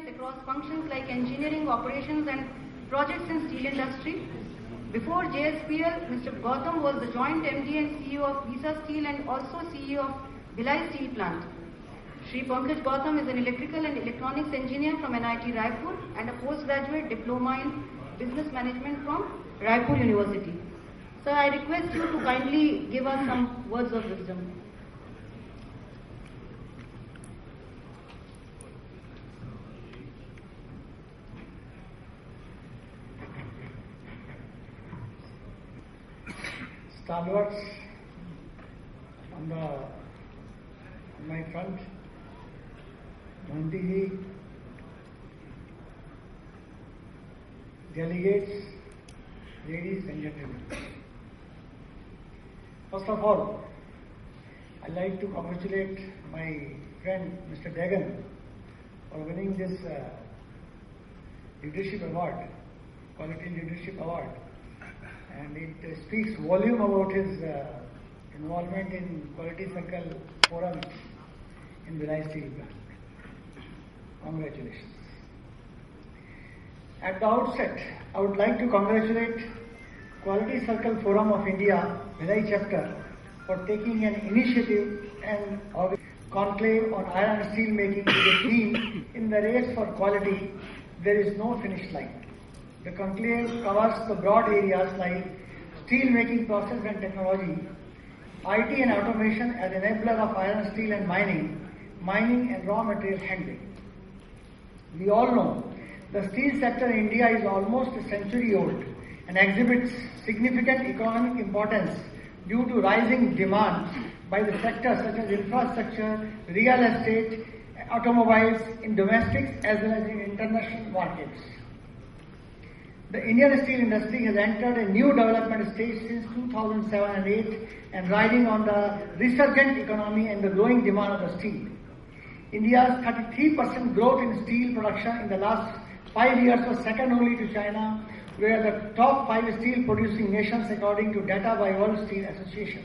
across functions like engineering, operations and projects in steel industry. Before JSPL, Mr. Gautam was the joint MD and CEO of Visa Steel and also CEO of Bhilai Steel Plant. Shri Pankaj Gautam is an electrical and electronics engineer from NIT Raipur and a postgraduate diploma in business management from Raipur University. Sir, I request you to kindly give us some words of wisdom. Stalwarts on my front, Mohanty, delegates, ladies and gentlemen. First of all, I'd like to congratulate my friend Mr. Dagan for winning this leadership award, Quality Leadership Award. And it speaks volume about his involvement in Quality Circle Forum in Bhilai Steel Plant. Congratulations. At the outset, I would like to congratulate Quality Circle Forum of India, Bhilai chapter, for taking an initiative and conclave on iron and steel making with the theme, in the race for quality, there is no finish line. The conclave covers the broad areas like steel making process and technology, IT and automation as enabler of iron, steel and mining and raw material handling. We all know the steel sector in India is almost a century old and exhibits significant economic importance due to rising demand by the sectors such as infrastructure, real estate, automobiles in domestic as well as in international markets. The Indian steel industry has entered a new development stage since 2007 and 8 and riding on the resurgent economy and the growing demand of the steel. India's 33% growth in steel production in the last 5 years was second only to China, where the top 5 steel producing nations according to data by World Steel Association.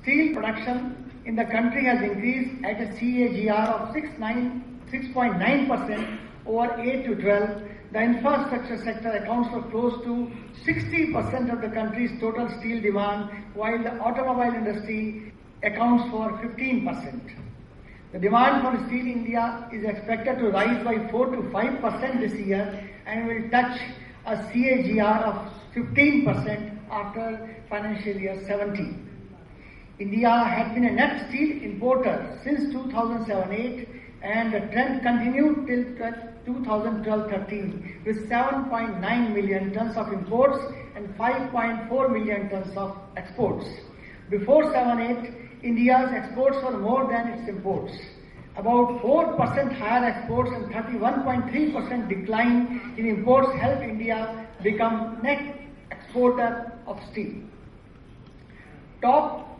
Steel production in the country has increased at a CAGR of 6.9% over 8 to 12. The infrastructure sector accounts for close to 60% of the country's total steel demand, while the automobile industry accounts for 15%. The demand for steel in India is expected to rise by 4 to 5% this year and will touch a CAGR of 15% after financial year 17. India had been a net steel importer since 2007-8 and the trend continued till 2012-13 with 7.9 million tons of imports and 5.4 million tons of exports. Before 7-8, India's exports were more than its imports. About 4% higher exports and 31.3% decline in imports helped India become net exporter of steel. Top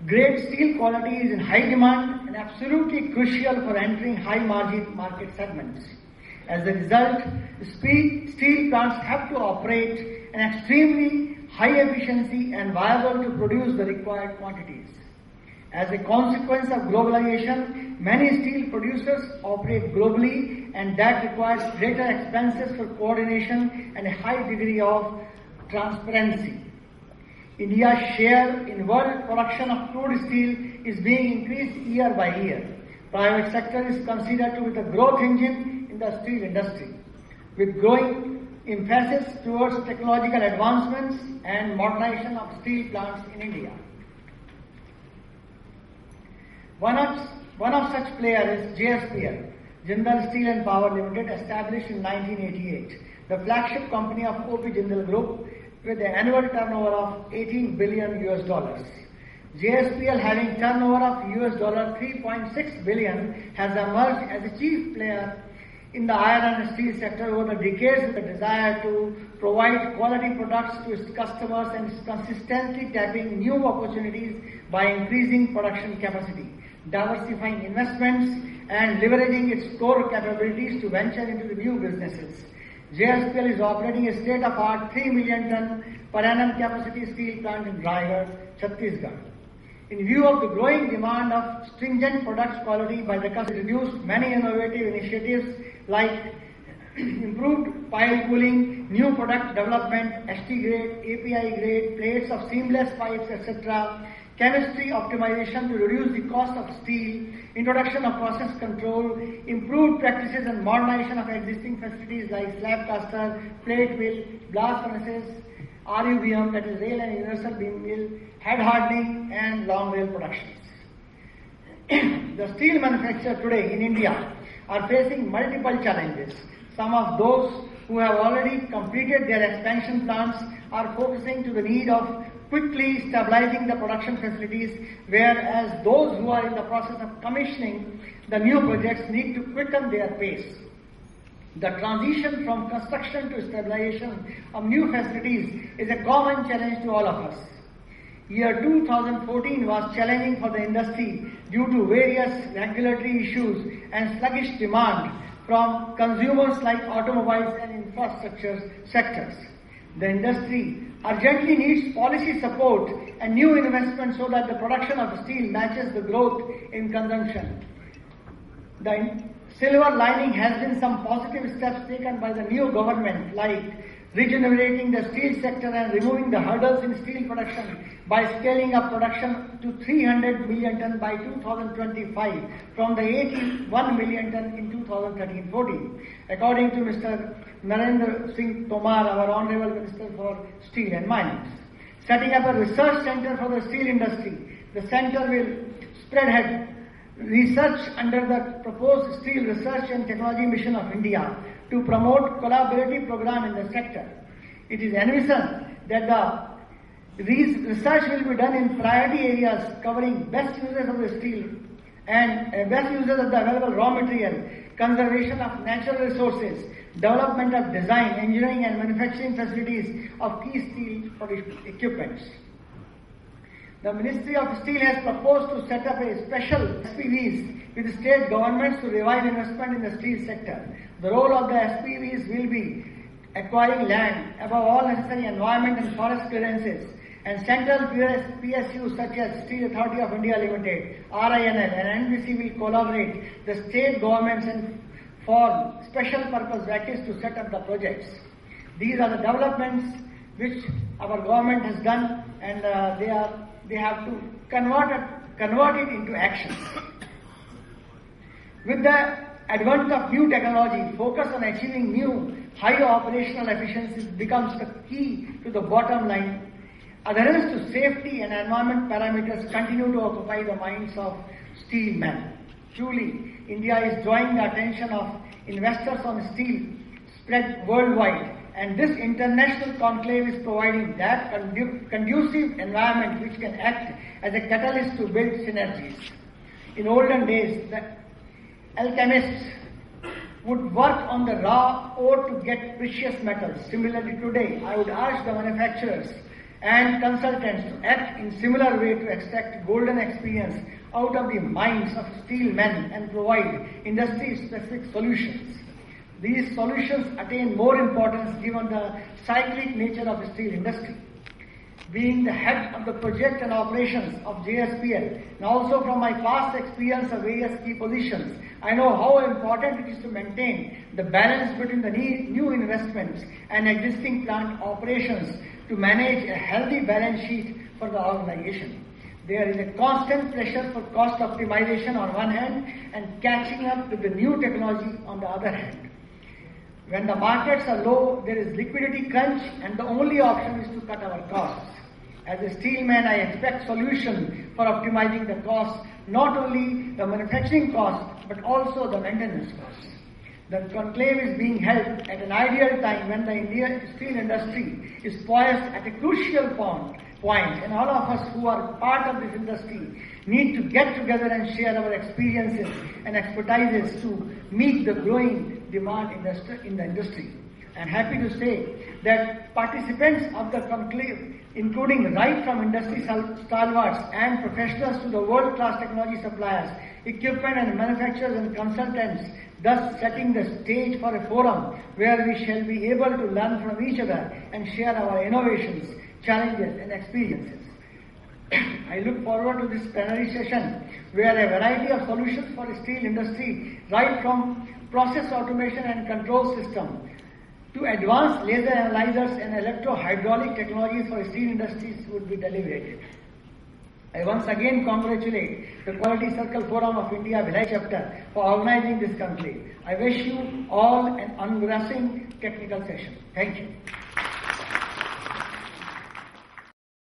grade steel quality is in high demand and absolutely crucial for entering high margin market segments. As a result, steel plants have to operate an extremely high efficiency and viable to produce the required quantities. As a consequence of globalization, many steel producers operate globally and that requires greater expenses for coordination and a high degree of transparency. India's share in world production of crude steel is being increased year by year. Private sector is considered to be the growth engine in the steel industry, with growing emphasis towards technological advancements and modernization of steel plants in India. One of such players is JSPL, Jindal Steel and Power Limited, established in 1988, the flagship company of OP Jindal Group with an annual turnover of $18 billion. JSPL, having turnover of $3.6 billion, has emerged as a chief player in the iron and steel sector over the decades with a desire to provide quality products to its customers and is consistently tapping new opportunities by increasing production capacity, diversifying investments and leveraging its core capabilities to venture into the new businesses. JSPL is operating a state-of-the-art 3 million ton per annum capacity steel plant in Raigad, Chhattisgarh. In view of the growing demand of stringent products quality by the customers, introduced many innovative initiatives like improved pile cooling, new product development, ST grade, API grade, plates of seamless pipes, etc., chemistry optimization to reduce the cost of steel, introduction of process control, improved practices and modernization of existing facilities like slab caster, plate mill, blast furnaces, RUBM, that is rail and universal beam mill, head hardening and long rail productions. The steel manufacturers today in India are facing multiple challenges. Some of those who have already completed their expansion plans are focusing to the need of quickly stabilizing the production facilities, whereas those who are in the process of commissioning the new projects need to quicken their pace. The transition from construction to stabilization of new facilities is a common challenge to all of us. Year 2014 was challenging for the industry due to various regulatory issues and sluggish demand from consumers like automobiles and infrastructure sectors. The industry urgently needs policy support and new investment so that the production of steel matches the growth in consumption. The silver lining has been some positive steps taken by the new government, like regenerating the steel sector and removing the hurdles in steel production by scaling up production to 300 million ton by 2025 from the 81 million ton in 2013-14, according to Mr. Narendra Singh Tomar, our Honorable Minister for Steel and Mines. Setting up a research center for the steel industry, the center will spearhead research under the proposed Steel Research and Technology Mission of India to promote collaborative program in the sector. It is envisioned that these research will be done in priority areas covering best uses of the steel and best uses of the available raw material, conservation of natural resources, development of design, engineering and manufacturing facilities of key steel equipments. The Ministry of Steel has proposed to set up a special SPVs with state governments to revive investment in the steel sector. The role of the SPVs will be acquiring land, above all necessary environment and forest clearances, and central PSUs such as Steel Authority of India Limited, RINL and NBC will collaborate the state governments and form special purpose vehicles to set up the projects. These are the developments which our government has done, and they have to convert it into action. With the advent of new technology, focus on achieving new high operational efficiencies becomes the key to the bottom line. Adherence to safety and environment parameters continue to occupy the minds of steel men. Truly, India is drawing the attention of investors on steel spread worldwide, and this international conclave is providing that conducive environment which can act as a catalyst to build synergies. In olden days, the alchemists would work on the raw ore to get precious metals. Similarly today, I would urge the manufacturers and consultants to act in similar way to extract golden experience out of the minds of steel men and provide industry-specific solutions. These solutions attain more importance given the cyclic nature of the steel industry. Being the head of the project and operations of JSPL, and also from my past experience of various key positions, I know how important it is to maintain the balance between the new investments and existing plant operations to manage a healthy balance sheet for the organization. There is a constant pressure for cost optimization on one hand and catching up with the new technology on the other hand. When the markets are low, there is liquidity crunch, and the only option is to cut our costs. As a steelman, I expect solution for optimizing the costs, not only the manufacturing costs, but also the maintenance costs. The conclave is being held at an ideal time when the Indian steel industry is poised at a crucial point, and all of us who are part of this industry need to get together and share our experiences and expertises to meet the growing demand in the industry. I am happy to say that participants of the conclave, including right from industry stalwarts and professionals to the world-class technology suppliers, equipment and manufacturers and consultants, thus setting the stage for a forum where we shall be able to learn from each other and share our innovations, challenges and experiences. I look forward to this plenary session where a variety of solutions for the steel industry, right from process automation and control system, to advanced laser analyzers and electro-hydraulic technologies for steel industries would be deliberated. I once again congratulate the Quality Circle Forum of India Bhilai chapter for organizing this conclave. I wish you all an ungrasping technical session. Thank you.